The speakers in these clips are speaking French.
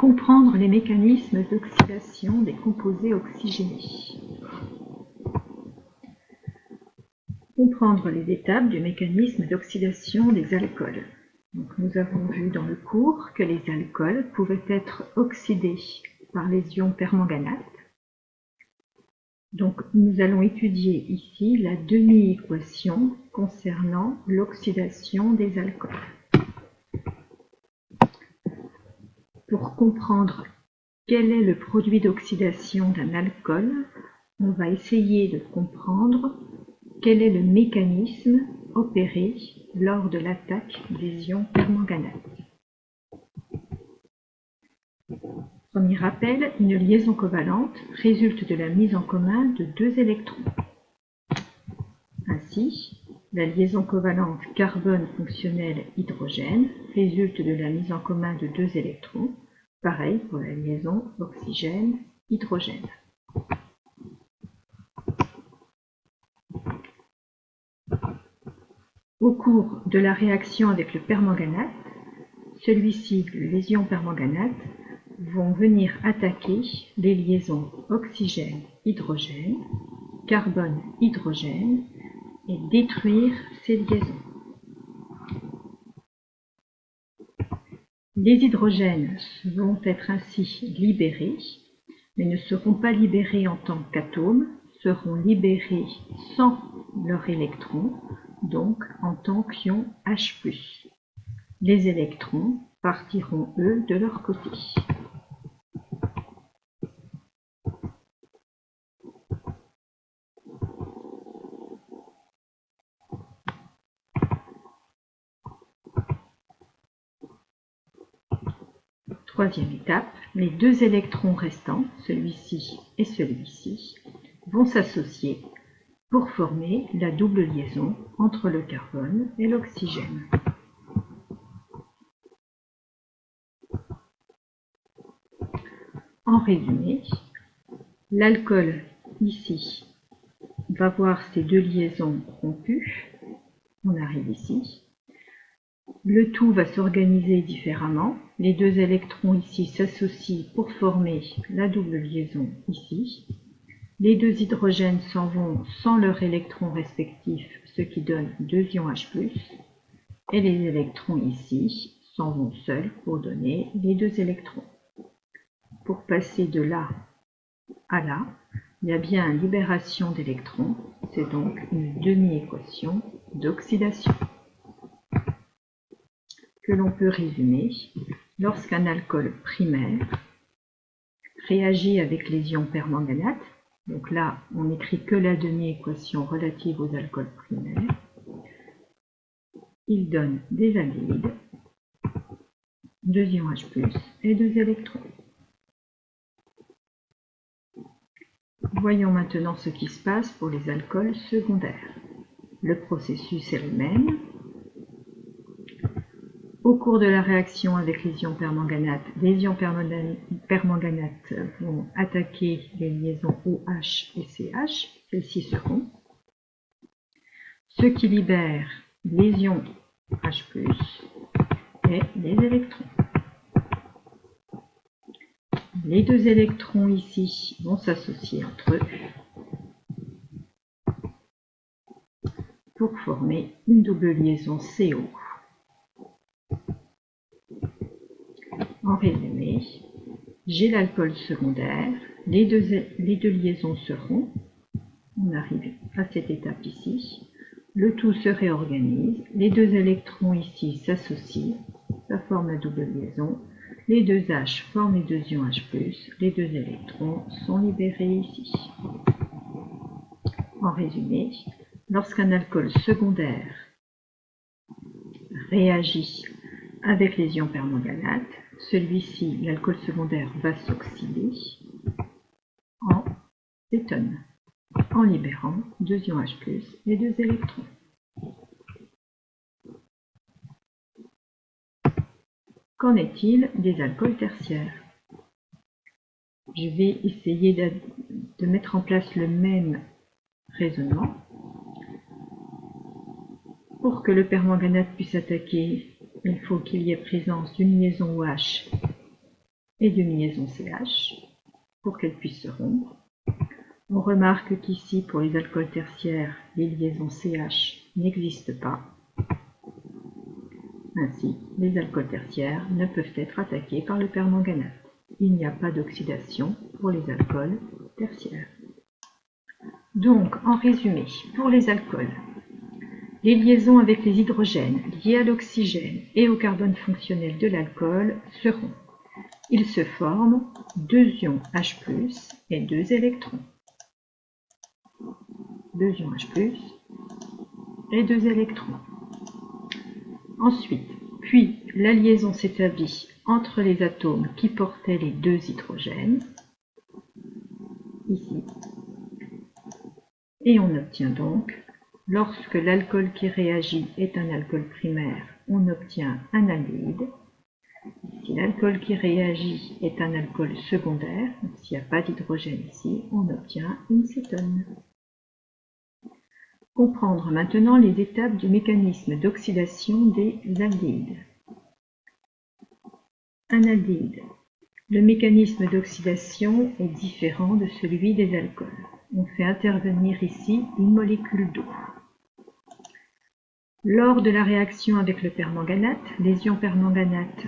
Comprendre les mécanismes d'oxydation des composés oxygénés. Comprendre les étapes du mécanisme d'oxydation des alcools. Donc, nous avons vu dans le cours que les alcools pouvaient être oxydés par les ions permanganates. Donc, nous allons étudier ici la demi-équation concernant l'oxydation des alcools. Pour comprendre quel est le produit d'oxydation d'un alcool, on va essayer de comprendre quel est le mécanisme opéré lors de l'attaque des ions permanganates. Premier rappel, une liaison covalente résulte de la mise en commun de deux électrons. Ainsi, la liaison covalente carbone fonctionnel hydrogène résulte de la mise en commun de deux électrons. Pareil pour la liaison oxygène-hydrogène. Au cours de la réaction avec le permanganate, celui-ci, les ions permanganates, vont venir attaquer les liaisons oxygène-hydrogène, carbone-hydrogène et détruire ces liaisons. Les hydrogènes vont être ainsi libérés, mais ne seront pas libérés en tant qu'atomes, seront libérés sans leur électron, donc en tant qu'ion H+. Les électrons partiront, eux, de leur côté. Troisième étape, les deux électrons restants, celui-ci et celui-ci, vont s'associer pour former la double liaison entre le carbone et l'oxygène. En résumé, l'alcool ici va voir ces deux liaisons rompues. On arrive ici. Le tout va s'organiser différemment. Les deux électrons ici s'associent pour former la double liaison ici. Les deux hydrogènes s'en vont sans leurs électrons respectifs, ce qui donne deux ions H+. Et les électrons ici s'en vont seuls pour donner les deux électrons. Pour passer de là à là, il y a bien une libération d'électrons. C'est donc une demi-équation d'oxydation que l'on peut résumer lorsqu'un alcool primaire réagit avec les ions permanganates. Donc là, on n'écrit que la demi-équation relative aux alcools primaires. Il donne des aldéhydes, deux ions H+, et deux électrons. Voyons maintenant ce qui se passe pour les alcools secondaires. Le processus est le même. Au cours de la réaction avec les ions permanganates vont attaquer les liaisons OH et CH. Celles-ci se rompent, ce qui libère les ions H+, et les électrons. Les deux électrons ici vont s'associer entre eux pour former une double liaison CO. En résumé, j'ai l'alcool secondaire, les deux liaisons se rompent, on arrive à cette étape ici, le tout se réorganise, les deux électrons ici s'associent, ça forme la double liaison, les deux H forment les deux ions H+, les deux électrons sont libérés ici. En résumé, lorsqu'un alcool secondaire réagit avec les ions permanganates, celui-ci, l'alcool secondaire, va s'oxyder en cétone, en libérant deux ions H+, et deux électrons. Qu'en est-il des alcools tertiaires? Je vais essayer de mettre en place le même raisonnement. Pour que le permanganate puisse attaquer, il faut qu'il y ait présence d'une liaison OH et d'une liaison CH pour qu'elle puisse se rompre. On remarque qu'ici, pour les alcools tertiaires, les liaisons CH n'existent pas. Ainsi, les alcools tertiaires ne peuvent être attaqués par le permanganate. Il n'y a pas d'oxydation pour les alcools tertiaires. Donc, en résumé, pour les alcools, les liaisons avec les hydrogènes liés à l'oxygène et au carbone fonctionnel de l'alcool seront: il se forme 2 ions H+, et 2 électrons. 2 ions H+, et 2 électrons. Ensuite, puis la liaison s'établit entre les atomes qui portaient les 2 hydrogènes, ici, et on obtient donc, lorsque l'alcool qui réagit est un alcool primaire, on obtient un aldéhyde. Si l'alcool qui réagit est un alcool secondaire, s'il n'y a pas d'hydrogène ici, on obtient une cétone. Comprendre maintenant les étapes du mécanisme d'oxydation des aldéhydes. Un aldéhyde. Le mécanisme d'oxydation est différent de celui des alcools. On fait intervenir ici une molécule d'eau. Lors de la réaction avec le permanganate, les ions permanganate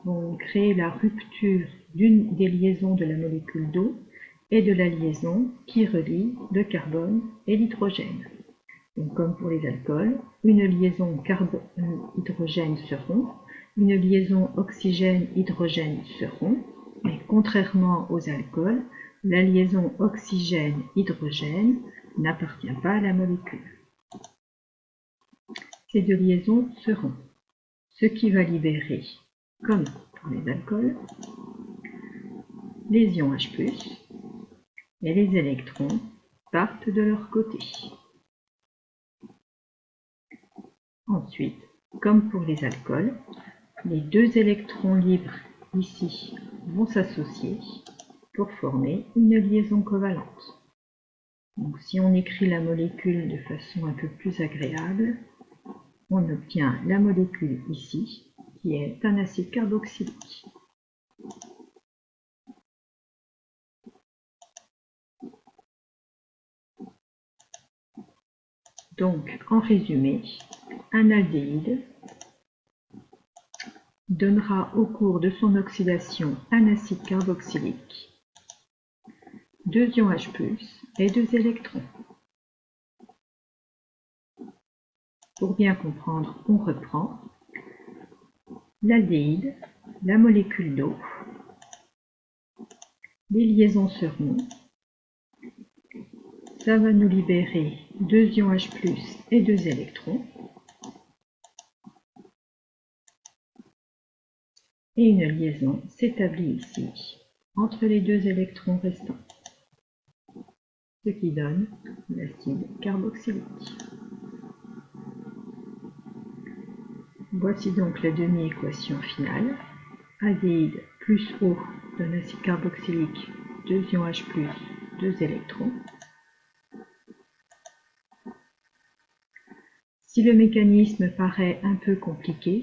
vont créer la rupture d'une des liaisons de la molécule d'eau et de la liaison qui relie le carbone et l'hydrogène. Donc, comme pour les alcools, une liaison carbone-hydrogène se rompt, une liaison oxygène-hydrogène se rompt, mais contrairement aux alcools, la liaison oxygène-hydrogène n'appartient pas à la molécule. Ces deux liaisons se rompent, ce qui va libérer, comme pour les alcools, les ions H+, et les électrons partent de leur côté. Ensuite, comme pour les alcools, les 2 électrons libres ici vont s'associer pour former une liaison covalente. Donc, si on écrit la molécule de façon un peu plus agréable, on obtient la molécule ici, qui est un acide carboxylique. Donc, en résumé, un aldéhyde donnera au cours de son oxydation un acide carboxylique, 2 ions H+, et 2 électrons. Pour bien comprendre, on reprend. L'aldéhyde, la molécule d'eau, les liaisons se rompent, ça va nous libérer 2 ions H+, et 2 électrons, et une liaison s'établit ici entre les 2 électrons restants, ce qui donne l'acide carboxylique. Voici donc la demi-équation finale. Aldéhyde plus eau donne acide carboxylique, 2 ions H+, 2 électrons. Si le mécanisme paraît un peu compliqué,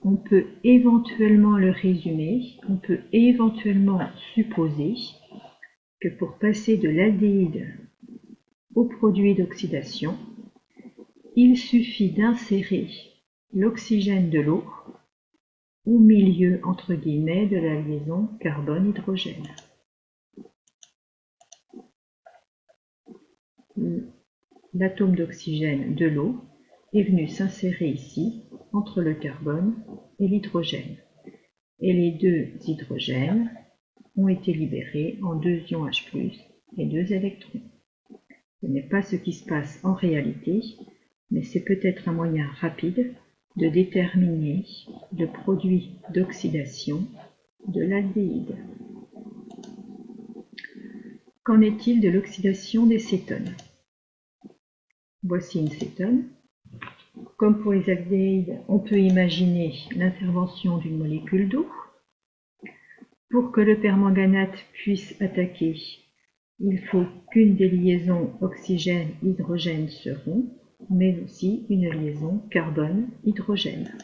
on peut éventuellement le résumer, on peut éventuellement supposer que pour passer de l'aldéhyde au produit d'oxydation, il suffit d'insérer l'oxygène de l'eau au milieu entre guillemets de la liaison carbone-hydrogène. L'atome d'oxygène de l'eau est venu s'insérer ici entre le carbone et l'hydrogène. Et les 2 hydrogènes ont été libérés en 2 ions H+, et 2 électrons. Ce n'est pas ce qui se passe en réalité, mais c'est peut-être un moyen rapide de déterminer le produit d'oxydation de l'aldéhyde. Qu'en est-il de l'oxydation des cétones? Voici une cétone. Comme pour les aldéhydes, on peut imaginer l'intervention d'une molécule d'eau. Pour que le permanganate puisse attaquer, il faut qu'une des liaisons oxygène-hydrogène se rompe, mais aussi une liaison carbone-hydrogène.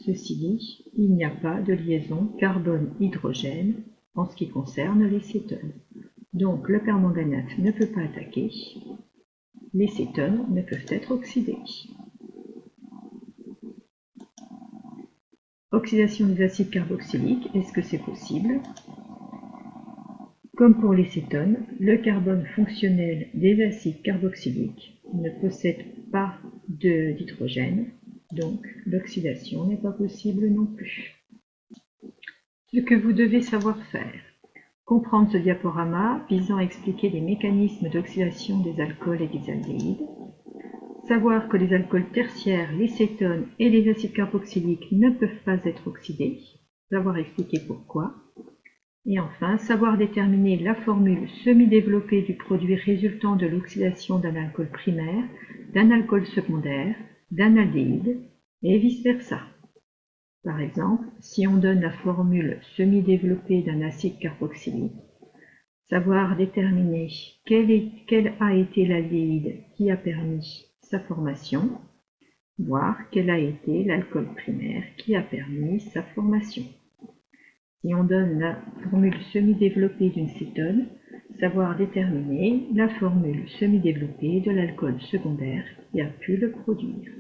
Ceci dit, il n'y a pas de liaison carbone-hydrogène en ce qui concerne les cétones. Donc le permanganate ne peut pas attaquer, les cétones ne peuvent être oxydés. Oxydation des acides carboxyliques, est-ce que c'est possible? Comme pour les cétones, le carbone fonctionnel des acides carboxyliques ne possède pas d'hydrogène, donc l'oxydation n'est pas possible non plus. Ce que vous devez savoir faire: comprendre ce diaporama visant à expliquer les mécanismes d'oxydation des alcools et des aldéhydes, savoir que les alcools tertiaires, les cétones et les acides carboxyliques ne peuvent pas être oxydés, savoir expliquer pourquoi, et enfin savoir déterminer la formule semi-développée du produit résultant de l'oxydation d'un alcool primaire, d'un alcool secondaire, d'un aldéhyde, et vice-versa. Par exemple, si on donne la formule semi-développée d'un acide carboxylique, savoir déterminer quel a été l'aldéhyde qui a permis sa formation, voire quel a été l'alcool primaire qui a permis sa formation. Si on donne la formule semi-développée d'une cétone, savoir déterminer la formule semi-développée de l'alcool secondaire qui a pu le produire.